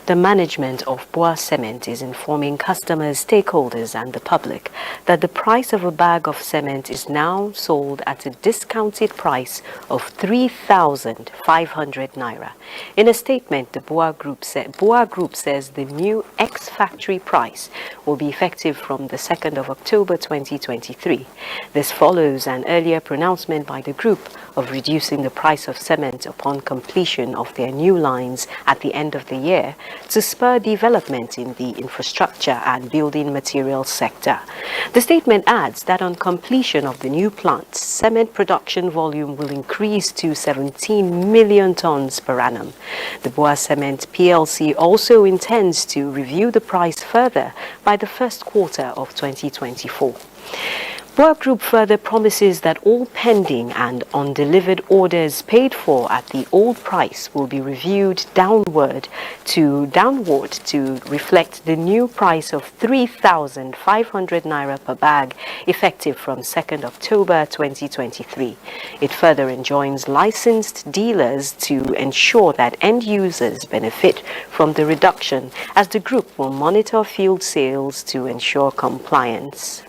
The management of BUA Cement is informing customers, stakeholders and the public that the price of a bag of cement is now sold at a discounted price of 3,500 Naira. In a statement, the BUA Group says the new ex-factory price will be effective from the 2nd of October 2023. This follows an earlier pronouncement by the group of reducing the price of cement upon completion of their new lines at the end of the year to spur development in the infrastructure and building materials sector. The statement adds that on completion of the new plants, cement production volume will increase to 17 million tons per annum. The BUA Cement Plc also intends to review the price further by the first quarter of 2024. BUA Group further promises that all pending and undelivered orders paid for at the old price will be reviewed downward to reflect the new price of 3,500 Naira per bag, effective from 2nd October 2023. It further enjoins licensed dealers to ensure that end users benefit from the reduction, as the group will monitor field sales to ensure compliance.